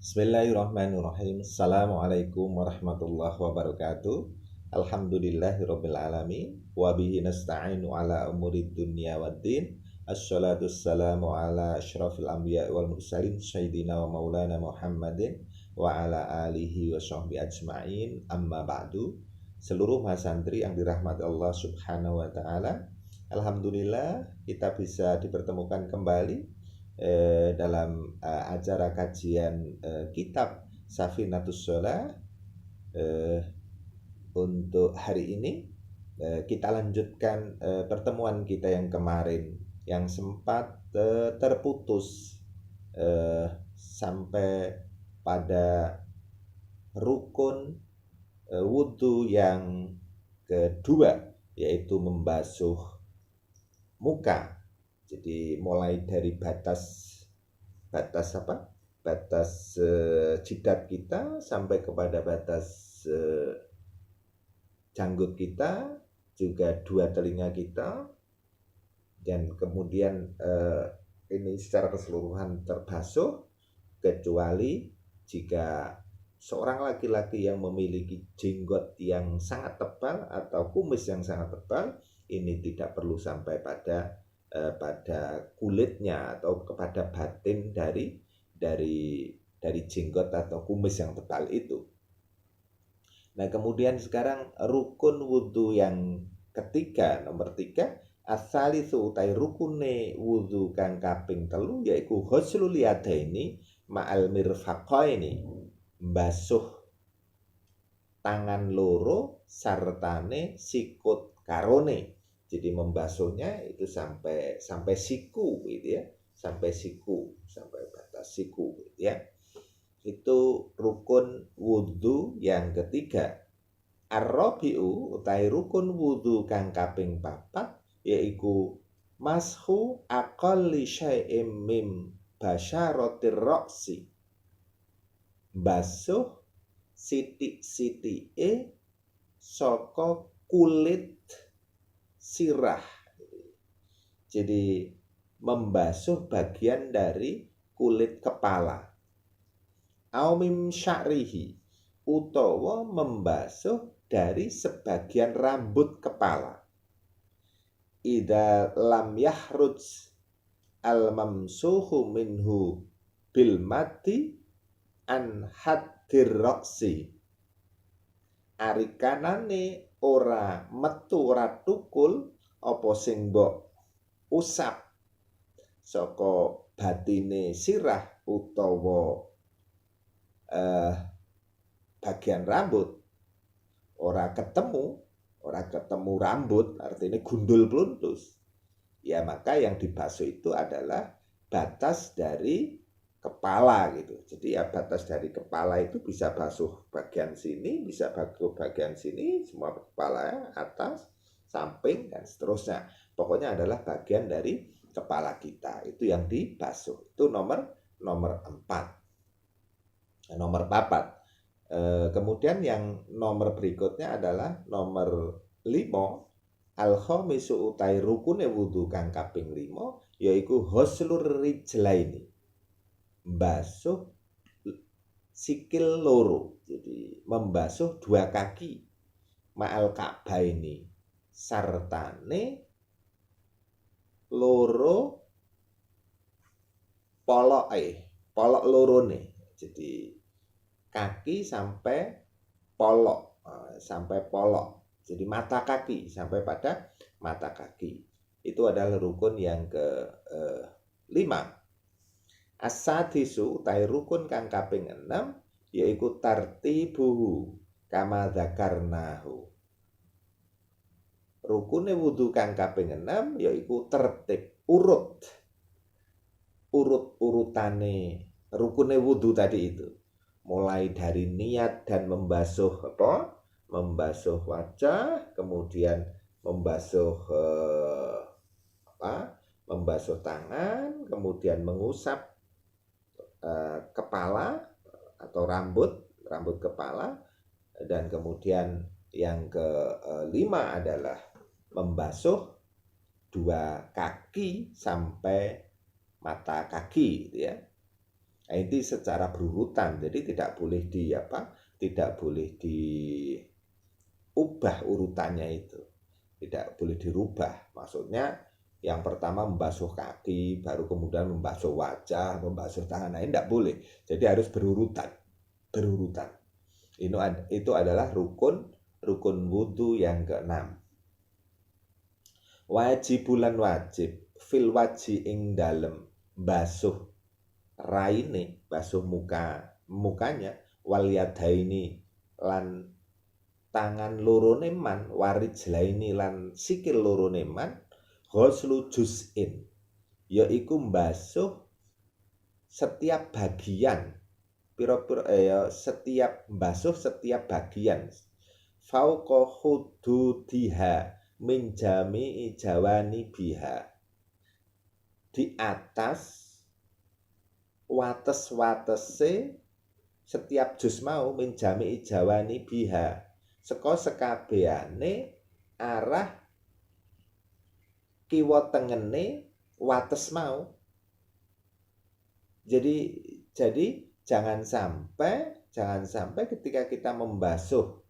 Bismillahirrahmanirrahim. Assalamualaikum warahmatullahi wabarakatuh. Alhamdulillahirabbil alamin wa bihi nasta'inu ala umurid dunya waddin. Assalatu wassalamu ala asyrafil anbiya wal mursalin sayyidina wa maulana Muhammadin wa ala alihi wa sahbihi ajma'in. Amma ba'du. Seluruh mahasantri yang dirahmati Allah Subhanahu wa taala, alhamdulillah kita bisa dipertemukan kembali dalam acara kajian kitab Safinatus Shalah. Untuk hari ini kita lanjutkan pertemuan kita yang kemarin yang sempat terputus sampai pada rukun wudhu yang kedua, yaitu membasuh muka. Jadi mulai dari batas jidat kita sampai kepada batas janggut kita, juga dua telinga kita, dan kemudian ini secara keseluruhan terbasuh, kecuali jika seorang laki-laki yang memiliki jenggot yang sangat tebal atau kumis yang sangat tebal, ini tidak perlu sampai pada kulitnya atau kepada batin dari jenggot atau kumis yang tebal itu. Nah, kemudian sekarang rukun wudhu yang ketiga, nomor 3, asalisu utai rukune wudhu kang kaping 3, yaiku ghuslul yadaini ma'al mirfaqaini, mbasuh tangan loro sartane sikut karone. Jadi membasuhnya itu sampai siku gitu ya, sampai batas siku gitu ya. Itu rukun wudhu yang ketiga. Ar-rabi'u utai rukun wudhu kang kaping 4, yaiku mashu aqalli syai'im mim basyaratir ra'si, basuh sithik-sithike saka kulit sirah. Jadi membasuh bagian dari kulit kepala. Aumim sya'rihi, utawa membasuh dari sebagian rambut kepala. Idza lam yahruj al mamsuhu minhu bil mati an haddir ra'si, arikanane ora metu ora tukul apa sing mbok usap saka batine sirah utawa bagian rambut, ora ketemu rambut, artinya gundul pluntus, ya maka yang dibasuh itu adalah batas dari kepala gitu. Jadi ya batas dari kepala itu bisa basuh bagian sini, bisa basuh bagian sini, semua kepala, atas, samping, dan seterusnya. Pokoknya adalah bagian dari kepala kita itu yang dibasuh. Itu nomor 4. Nomor 4. Kemudian yang nomor berikutnya adalah nomor 5. Al-khamisu utai rukune wudhu kang kaping 5, yaiku ghuslur rijlaini, membasuh sikil loro. Jadi membasuh dua kaki, ma'al ka'baini, sartane loro polok lorone. Jadi kaki sampai polok, jadi mata kaki sampai pada mata kaki. Itu adalah rukun yang ke-5. As-sadisu utai rukun kang kaping 6, yaiku tartibuhu kama dzakarnahu. Rukune wudhu kang kaping 6 yaiku tertib, urutane rukune wudhu tadi itu. Mulai dari niat dan membasuh membasuh wajah, kemudian membasuh membasuh tangan, kemudian mengusap kepala atau rambut kepala, dan kemudian yang ke-5 adalah membasuh dua kaki sampai mata kaki gitu ya. Nah, ini secara berurutan, jadi tidak boleh diubah urutannya itu, tidak boleh dirubah. Maksudnya yang pertama membasuh kaki, baru kemudian membasuh wajah, membasuh tangan, nah ini tidak boleh. Jadi harus berurutan. Itu adalah rukun wudhu yang keenam. Wajibulan wajib fil waji ing dalem basuh raine, basuh mukanya, wal yadaini lan tangan lorone man, warijlaini lan sikil lorone man, ghuslu juz'in, yaiku mbasuh setiap bagian, setiap bagian, fauqa hududiha min jami'i jawani biha, di atas wates-watese setiap juz mau min jami'i jawani biha, saka sekabehane arah kiwa tengene wates mau. Jadi jangan sampai ketika kita membasuh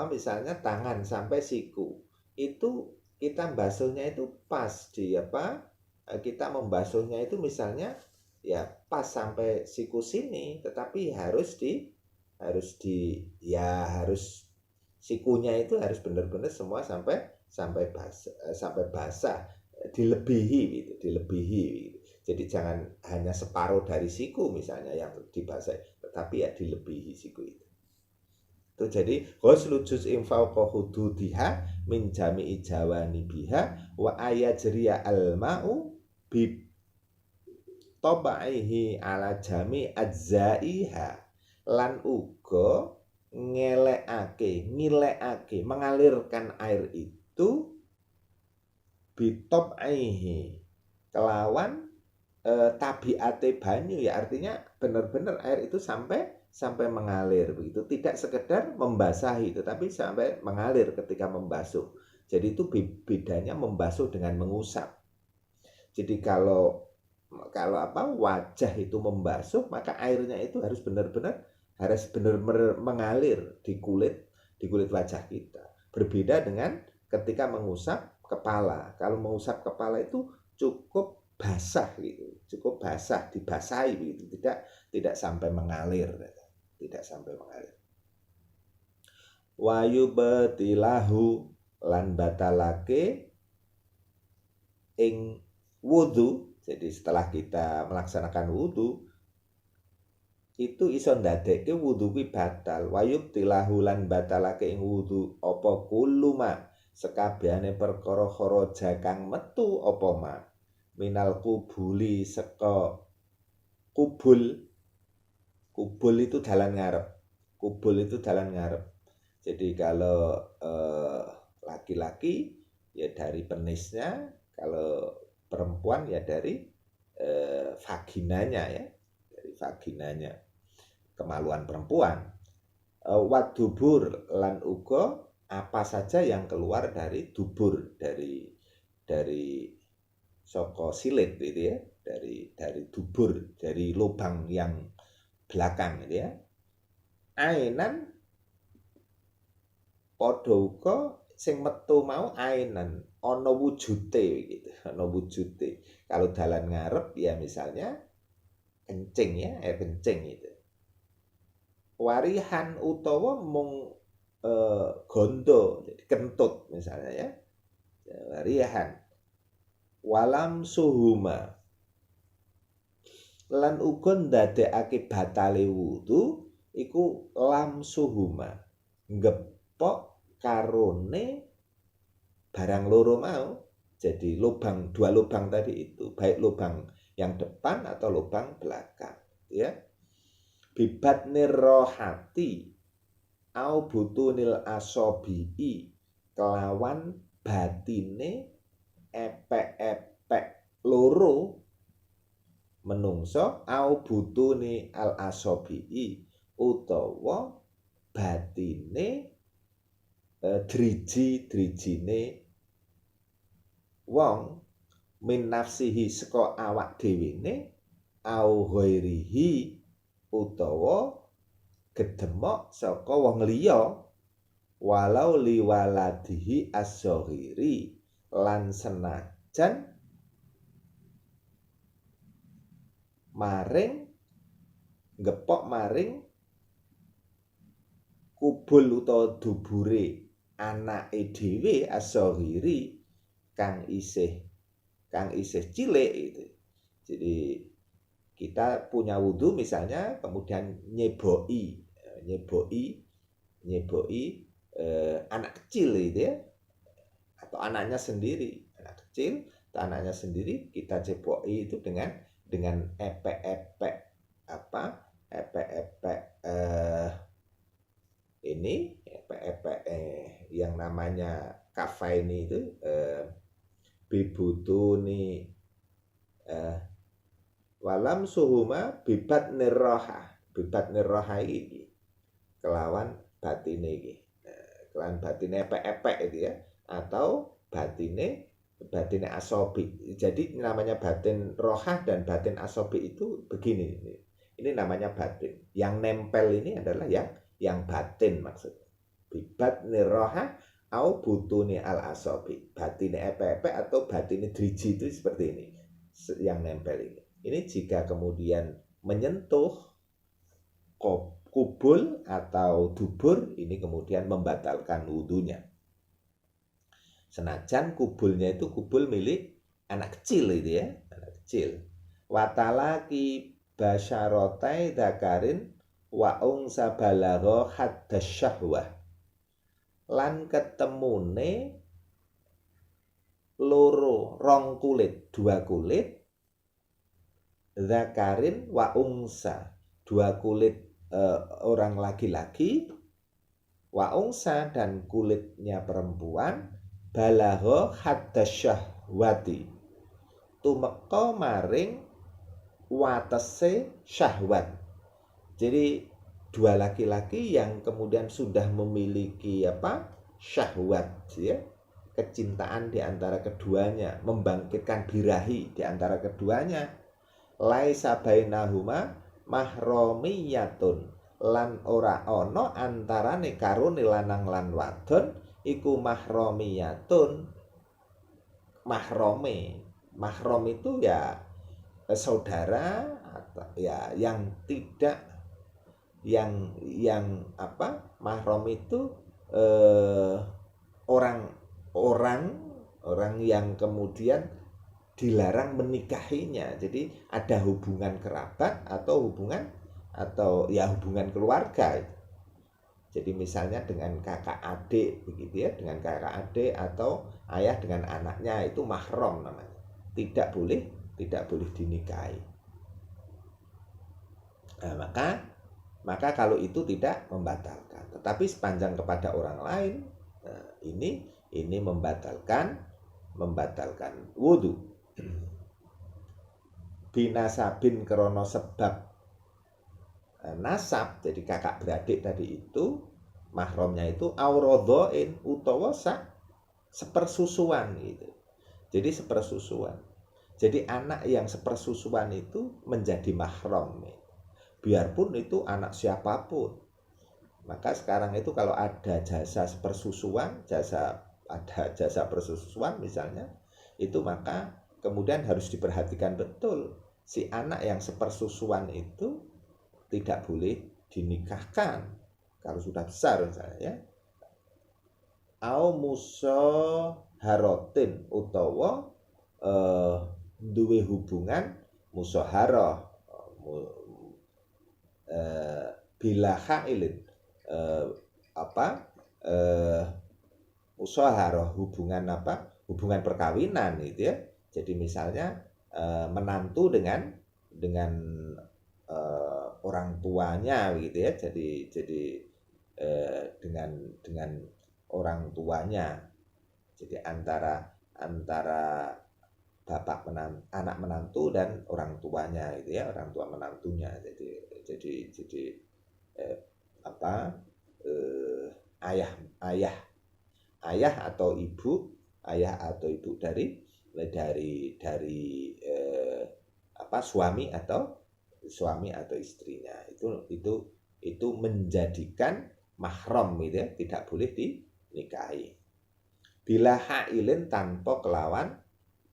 misalnya tangan sampai siku, itu kita basuhnya itu pas kita membasuhnya itu misalnya ya pas sampai siku sini, tetapi harus sikunya itu harus benar-benar semua sampai basah, dilebihi gitu. Jadi jangan hanya separuh dari siku misalnya yang dibasahi, tetapi ya dilebihi siku itu. Itu jadi ghuslu juz'in fawqa hududiha min jami'i jawani biha wa ayajriya al-ma'u bi tabaihi ala jami ajzaiha, lan uga ngilekake mengalirkan air itu bi tabaihi kelawan tabiate banyu, ya artinya benar-benar air itu sampai mengalir begitu, tidak sekedar membasahi tetapi sampai mengalir ketika membasuh. Jadi itu bedanya membasuh dengan mengusap. Jadi kalau wajah itu membasuh, maka airnya itu harus benar-benar mengalir di kulit wajah kita. Berbeda dengan ketika mengusap kepala. Kalau mengusap kepala itu cukup basah gitu, dibasahi begitu, tidak sampai mengalir, Wa yubtilahu lan batalake ing wudu. Jadi setelah kita melaksanakan wudu itu iso ndadekke wudu kuwi batal. Wa yubtilahu lan batalake ing wudu apa kuluma sekabehane perkara kharaja kang metu apa ma minal kubuli seka kubul itu dalan ngarep. Jadi kalau laki-laki ya dari penisnya, kalau perempuan ya dari vaginanya, kemaluan perempuan. Wadubur lan uga apa saja yang keluar dari dubur, dari saka silit gitu ya, dari dubur, dari lubang yang belakang gitu ya. Ainan padha uga sing metu mau ainan ana wujute gitu, Kalau dalan ngarep ya misalnya kencing ya, air kencing gitu. Warihan utawa mung gondo, jadi kentut misalnya ya. Warihan. Walam suhuma lan uga ndadekake batale wudu iku lam suhuma, ngepok karone barang loro mau. Jadi dua lubang tadi itu, baik lubang yang depan atau lubang belakang ya. Bibat nirrohati au butunil asobi'i, kelawan batine epek-epek loro menungso, au butuni al asobi'i utawa batine driji-drijine wong min nafsihi saka awak dhewene au ghairihi utawa gedemok saka wong liya walau liwaladihi as-saghiri lan senajan maring ngepok maring kubul utawa dubure anake dhewe as-saghiri kang isih cilik gitu. Jadi kita punya wudhu misalnya kemudian nyeboki anak kecil gitu ya, atau anaknya sendiri, anak kecil atau anaknya sendiri kita ceboki itu dengan epek-epek yang namanya kafaini itu bibutuni walam suhuma bibat nirroha ini kelawan batine iki. Kelawan batine epek-epek itu ya, atau batine asobi. Jadi namanya batin rohah dan batin asobi itu begini. Ini namanya batin. Yang nempel ini adalah yang batin maksudnya. Bibat nirroha au butuni al asobi. Batine epek-epek atau batine driji itu seperti ini. Yang nempel ini. Ini jika kemudian menyentuh kubul atau dubur, ini kemudian membatalkan wudhunya. Senajan kubulnya itu kubul milik anak kecil itu ya, anak kecil. Watalaki basyarotai dakarin wa ungsa balagho haddasyahwah. Lan ketemune loro rong kulit, dua kulit, zakarin wa ungsa, dua kulit orang laki-laki, wa ungsa dan kulitnya perempuan, balagho haddasyahwati, tumeka maring watese syahwat. Jadi dua laki-laki yang kemudian sudah memiliki syahwat ya, kecintaan di antara keduanya, membangkitkan birahi di antara keduanya. Laisa bainahuma mahromiyatun, lan ora ana antarane karone lanang lan wadon iku mahromiyatun. Mahrom itu ya saudara atau ya yang tidak mahrom itu orang yang kemudian dilarang menikahinya. Jadi ada hubungan kerabat atau hubungan keluarga. Jadi misalnya dengan kakak adik begitu ya, dengan kakak adik atau ayah dengan anaknya, itu mahram namanya. Tidak boleh dinikahi. Nah, maka kalau itu tidak membatalkan. Tetapi sepanjang kepada orang lain, ini membatalkan wudu. Binasabin krono sebab nasab, jadi kakak beradik tadi itu mahramnya itu aurodhoin utawa sepersusuan gitu. Jadi sepersusuan. Jadi anak yang sepersusuan itu menjadi mahram. Biarpun itu anak siapapun. Maka sekarang itu kalau ada jasa sepersusuan, ada jasa persusuan misalnya, itu maka kemudian harus diperhatikan betul. Si anak yang sepersusuan itu tidak boleh dinikahkan kalau sudah besar misalnya ya. Au musaharotin utawa duwe hubungan musaharah bila hailin musaharah hubungan perkawinan gitu ya. Jadi misalnya menantu dengan orang tuanya gitu ya. Jadi dengan orang tuanya. Jadi antara bapak anak menantu dan orang tuanya gitu ya, orang tua menantunya. Jadi ayah atau ibu dari suami atau istrinya. Itu menjadikan mahram gitu ya, tidak boleh dinikahi. Bila hailin tanpa kelawan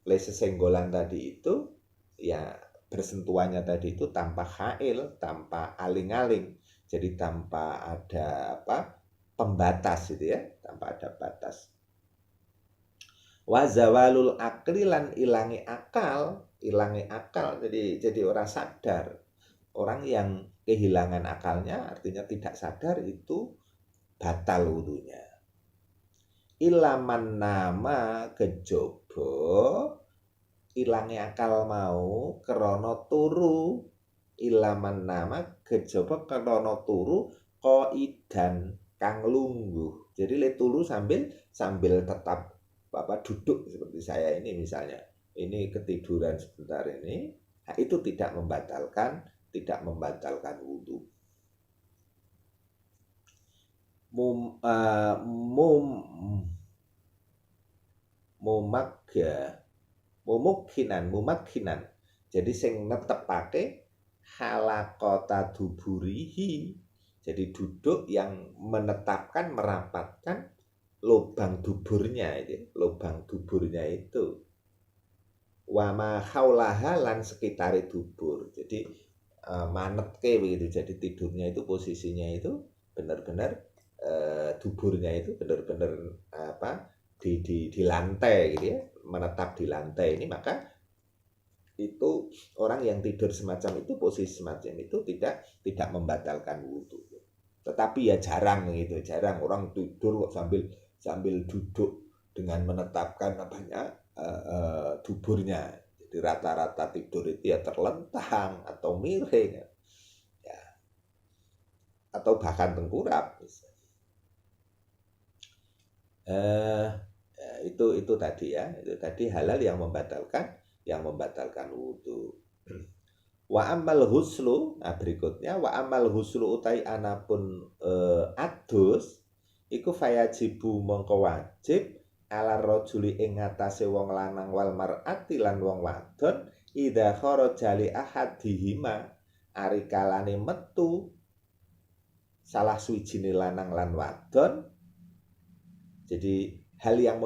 sesenggolan tadi itu ya, bersentuhannya tadi itu tanpa hail, tanpa aling-aling. Jadi tanpa ada pembatas gitu ya, tanpa ada batas. Wa zawalul akli lan ilangi akal. Jadi orang sadar. Orang yang kehilangan akalnya artinya tidak sadar itu batal wudunya. Ilaman nama kejaba ilangi akal mau krana turu. Ilaman nama kejaba krana turu qaidan kang lungguh. Jadi le turu sambil tetap duduk seperti saya ini misalnya. Ini ketiduran sebentar ini, nah, itu tidak membatalkan wudu. Mumakkinan. Jadi sing netepake halaqata duburihi. Jadi duduk yang menetapkan, merapatkan lubang duburnya itu. Wa ma haulaha lan sekitare dubur. Jadi manetke begitu. Jadi tidurnya itu posisinya itu benar-benar duburnya itu benar-benar di lantai gitu ya, menetap di lantai ini. Maka itu orang yang tidur semacam itu, posisi semacam itu tidak membatalkan wudu. Tetapi ya jarang orang tidur kok sambil duduk dengan menetapkan duburnya. Jadi rata-rata tidur itu ya terlentang atau miring ya, atau bahkan tengkurap. Itu tadi ya, itu tadi halal yang membatalkan wudu. Wa amal huslu, nah berikutnya wa amal huslu utai anapun adus iku fayajibu mongko wajib ala rajuli ing ngatasé wong lanang wal mar'ati lan wong wadon idza kharaja li ahadihima ari kalane metu salah suwijine lanang lan wadon. Jadi hal yang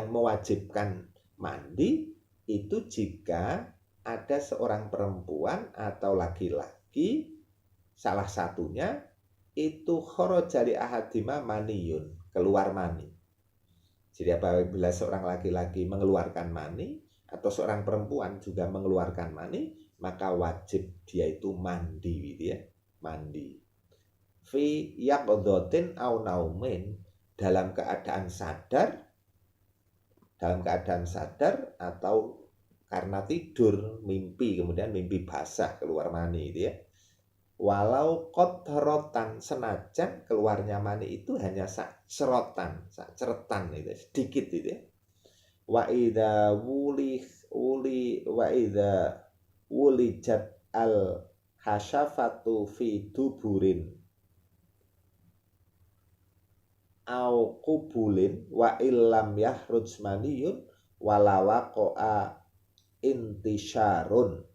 mewajibkan mandi itu jika ada seorang perempuan atau laki-laki, salah satunya itu kharaja li ahadihima maniyun, keluar mani. Jadi apabila seorang laki-laki mengeluarkan mani atau seorang perempuan juga mengeluarkan mani, maka wajib dia itu mandi gitu ya, mandi. Fi yaqdhatin au naumin, dalam keadaan sadar atau karena tidur, mimpi, kemudian mimpi basah keluar mani gitu ya. Walau qatratan, senajan keluarnya mani itu hanya ceretan itu, sedikit itu ya. Wa idza wulijat al hasyafatu fi duburin au qubulin wa illam yahruj maniyun wala waqa'a intisyarun.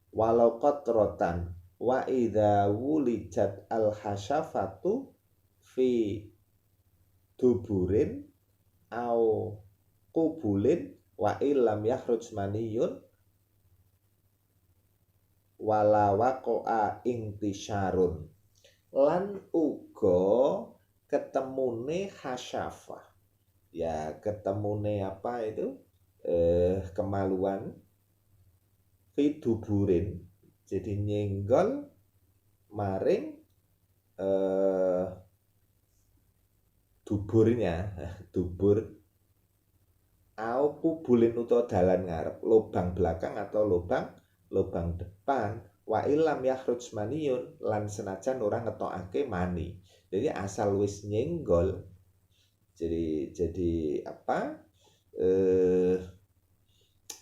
Walau qatratan wa idza wulijat al hasyafatu fi duburin au qubulin wa illam yakhruj maniyun wala waqa'a intisyarun. Lan uga ketemune hasyafah. Ya, ketemune apa itu? Kemaluan fiduburin, jadi nyenggol maring dubur au kubulin utawa dalan ngarep, lubang belakang atau lubang depan. Wa ilam yakhruj maniyun, lan senajan orang ngetokake mani. Jadi asal wis nyenggol, jadi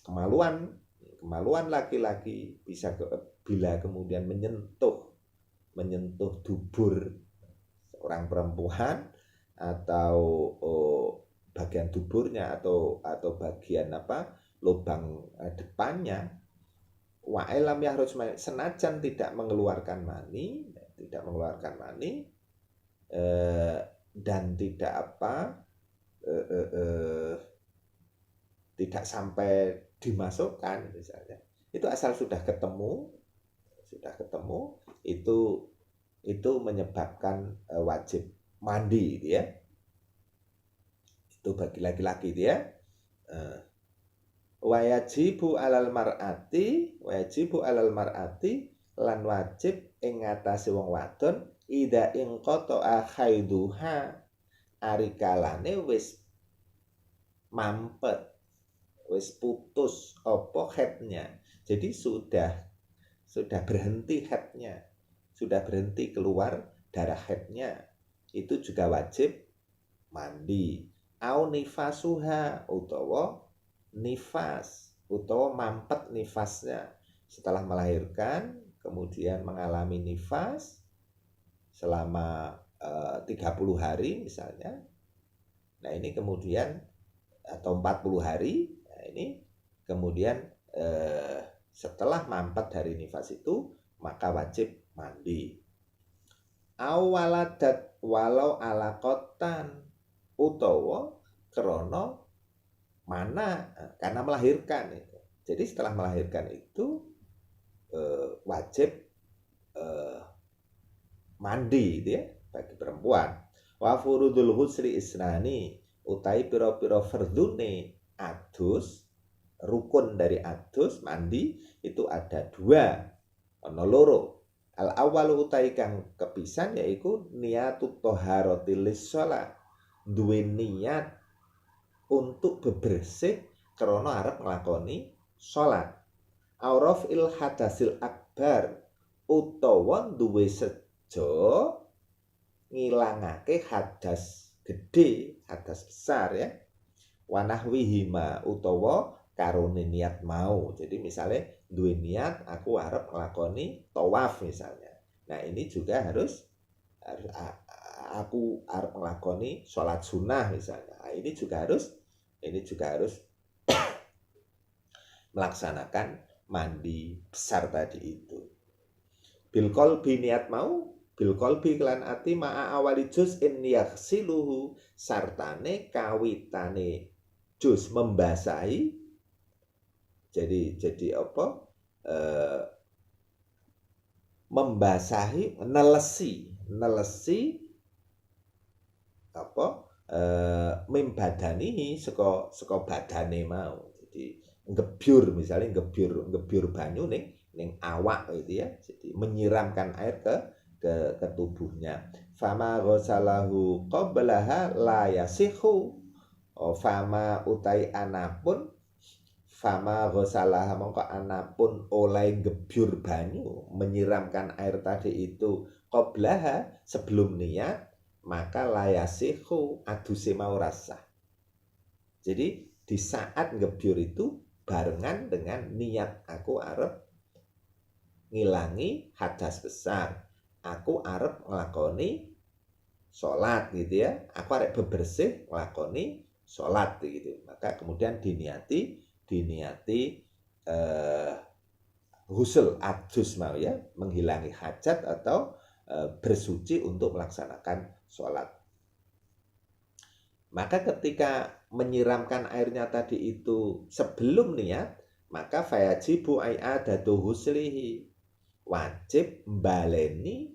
kemaluan laki-laki bisa bila kemudian menyentuh dubur seorang perempuan atau bagian duburnya atau bagian lubang depannya, wa ilam yakhruj mani, senajan tidak mengeluarkan mani dan tidak sampai dimasukkan misalnya, itu asal sudah ketemu itu menyebabkan wajib mandi gitu ya. Itu bagi laki-laki dia. Wajibu alal mar'ati lan wajib ing ngatasi wong wadon ida ing qata'a khaiduha, arikalane wis mampet, wis putus apa haidnya. Jadi sudah berhenti haidnya, sudah berhenti keluar darah haidnya, itu juga wajib mandi. Au nifasuha, utawa mampet nifasnya, setelah melahirkan kemudian mengalami nifas selama 30 hari misalnya. Nah ini kemudian atau 40 hari. Nah ini kemudian setelah mampet dari nifas itu maka wajib mandi. Awaladat walau alakotan, utawa krana mana, karena melahirkan itu. Jadi setelah melahirkan itu wajib mandi gitu ya bagi perempuan. Wa furudul husri isnani, utai pira-pira fardune adus, rukun dari adus mandi itu ada 2, ana loro. Al awwalu utai kang kepisan yaiku niatut thaharati lis-shalah, duwe niat untuk bebersih krana arep nglakoni salat. Auraf il hadasil akbar, utawa duwe sejo ngilangake hadas gede, hadas besar ya. Wanahwihima, utawa karone niat mau. Jadi misalnya duwe niat aku arep nglakoni tawaf misalnya. Nah ini juga harus aku arep nglakoni sholat sunnah misalnya. Nah, ini juga harus melaksanakan mandi besar tadi itu. Bil qalbi, niat mau bil qalbi kelan ati ma'a awali juz'in yaghsiluhu, sartane kawitane juz membasahi. Jadi apa? Membasahi, nelesi apa? Mimbadanihi saka badane mau. Jadi ngebyur, misalnya ngebyur banyu ning awak gitu ya. Jadi menyiramkan air ke tubuhnya. Fama ghasalahu qablaha la yasihu. Fama utai anapun, fama ghasalah mongko anapun oleh gebyur banyu, menyiramkan air tadi itu qablaha, sebelum niat, maka la yasihu, aduse mau rasah. Jadi di saat gebyur itu barengan dengan niat aku arep ngilangi hadas besar, aku arep nglakoni sholat gitu ya, aku arep bebersih nglakoni sholat gitu. Maka kemudian diniati husul adus mau ya, menghilangi hajat atau bersuci untuk melaksanakan sholat. Maka ketika menyiramkan airnya tadi itu sebelum niat, maka fayajibu i'adatu huslihi, wajib baleni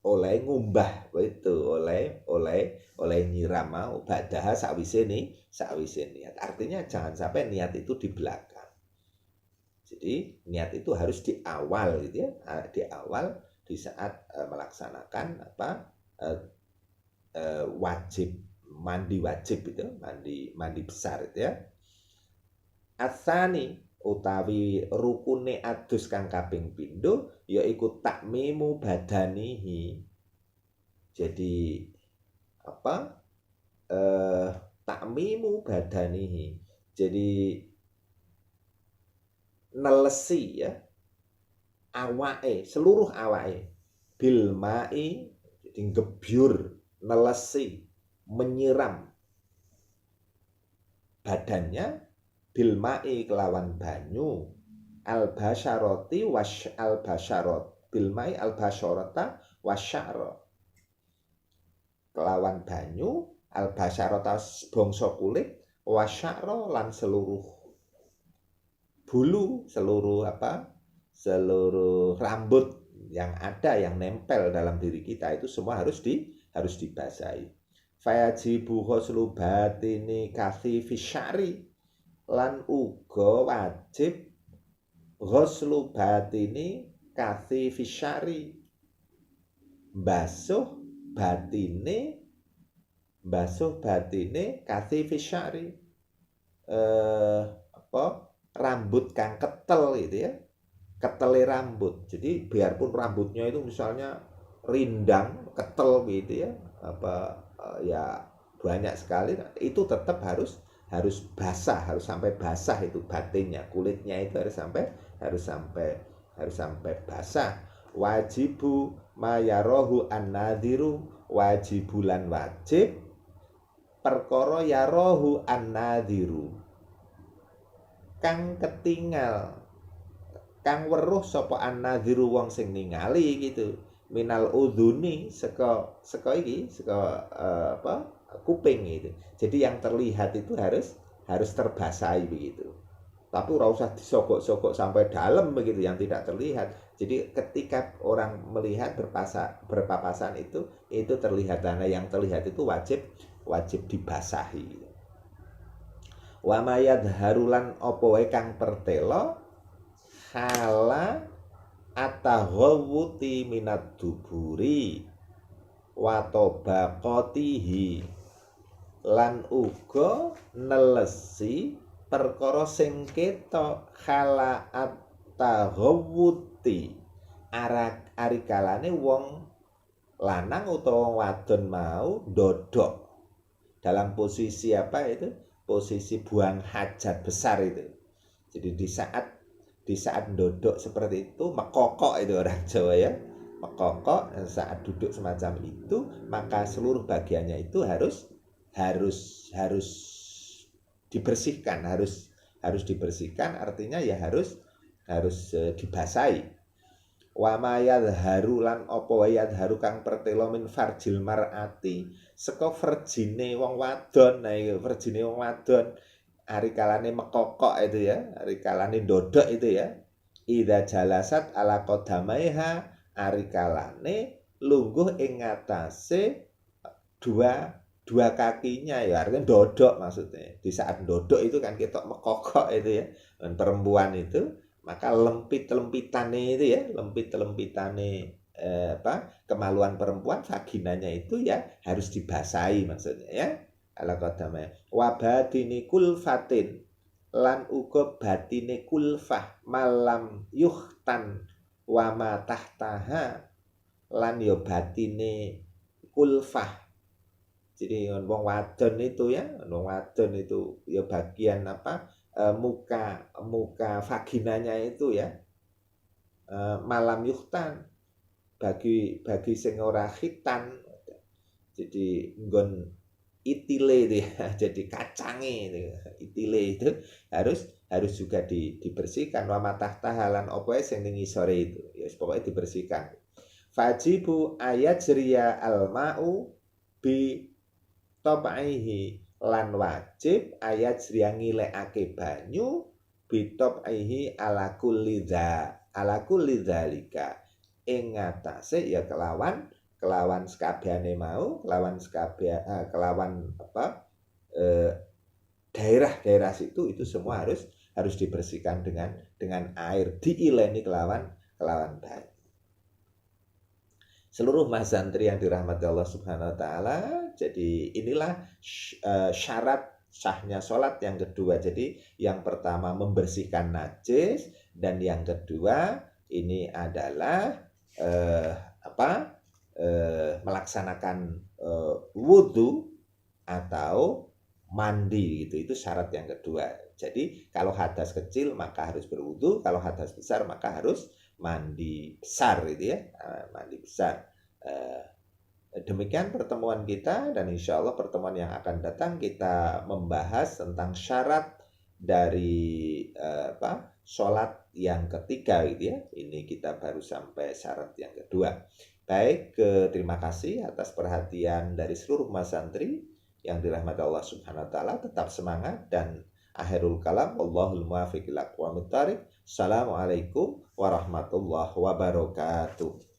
oleh ngumbah itu, oleh nyiram mau badaha sawise niat. Artinya jangan sampai niat itu di belakang. Jadi niat itu harus di awal gitu ya, di awal, di saat melaksanakan wajib mandi itu, mandi besar itu ya. Asani utawi rukune adus kang kaping pindho yaiku takmimu badanihi. Jadi takmimu badanihi. Jadi nelesi ya awake, seluruh awake, bil mai, jadi gebyur, nelesi, menyiram badannya bilmai kelawan banyu al-basyarati al-basyarat bilmai al-basyarata wasyara kelawan banyu al-basyarata bangsa kulit wasyara lan seluruh bulu seluruh rambut yang ada yang nempel dalam diri kita itu semua harus dibasahi. Fayajibu ghuslu batini kathi fisyari lan uga wajib ghuslu batini kathi fisyari basuh batine kathi fisyari rambut kang ketel gitu ya, ketele rambut. Jadi biarpun rambutnya itu misalnya rindang, ketel gitu ya, ya banyak sekali, itu tetap harus basah, harus sampai basah itu batinnya, kulitnya itu harus sampai basah. Wajibu mayarohu an-nadhiru wajibulan wajib perkara yarohu an-nadhiru kang ketinggal kang weruh sapa an-nadhiru wong sing ningali gitu minal udhuni saka kuping gitu. Jadi yang terlihat itu harus terbasahi begitu. Tapi ora usah disogok-sogok sampai dalam begitu yang tidak terlihat. Jadi ketika orang melihat berpapasan itu terlihat, karena yang terlihat itu wajib dibasahi. Wa mayadharulan apa wae kang pertela hala ataghawuti minad duburi wa tabaqatihi lan uga nelesi perkara sing ketok hala ataghawuti arikalane wong lanang utawa wadon mau dodok dalam posisi posisi buang hajat besar itu. Jadi di saat duduk seperti itu mekokok itu orang Jawa ya, mekokok. Saat duduk semacam itu maka seluruh bagiannya itu harus dibersihkan, harus dibersihkan, artinya ya harus dibasahi. Wa mayadharu lan apa wayadharu kang pertela min farjil mar'ati saka verjine wong wadon. Nah iki verjine wong wadon arikalane mekokok itu ya, arikalane ndodok itu ya. Idza jalasat ala qadamaiha arikalane lungguh ing ngatasé dua kakinya ya, artinya ndodok maksudnya. Di saat ndodok itu kan ketok mekokok itu ya. Dan perempuan itu maka lempit-lempitane itu ya, lempit-lempitane kemaluan perempuan vaginanya itu ya harus dibasahi maksudnya ya. Ala qadama wa batini kulfatin lan uga batine kulfah malam yuhtan wa ma tahtaha lan ya batine kulfah. Jadi wong wadon itu ya, wong wadon itu ya bagian muka vaginanya itu ya malam yuhtan bagi sing ora khitan, jadi nggon itile itu ya, jadi kacange itu itile itu harus juga dibersihkan. Wa matah tahalan apa sing ning ngisore itu ya pokoknya dibersihkan. Fajibu ayajriya alma'u bi tabaihi lan wajib ayat sriang ngilekake banyu bitop aihi ala kulli dzalika ing ngatasé ya kelawan sekabehane mau, kelawan daerah-daerah situ itu semua harus dibersihkan dengan air, diileni kelawan banyu. Seluruh mas santri yang dirahmati Allah Subhanahu wa taala, jadi inilah syarat sahnya sholat yang kedua. Jadi yang pertama membersihkan najis, dan yang kedua ini adalah melaksanakan wudhu atau mandi gitu. Itu syarat yang kedua. Jadi kalau hadas kecil maka harus berwudhu, kalau hadas besar maka harus mandi besar gitu ya, mandi besar. Demikian pertemuan kita, dan insya Allah pertemuan yang akan datang kita membahas tentang syarat dari sholat yang ketiga gitu ya. Ini kita baru sampai syarat yang kedua. Baik, terima kasih atas perhatian dari seluruh mas santri yang dirahmati Allah Subhanahu wa taala. Tetap semangat, dan akhirul kalam, wallahul muwaffiq ila aqwamit thoriq. Assalamualaikum warahmatullahi wabarakatuh.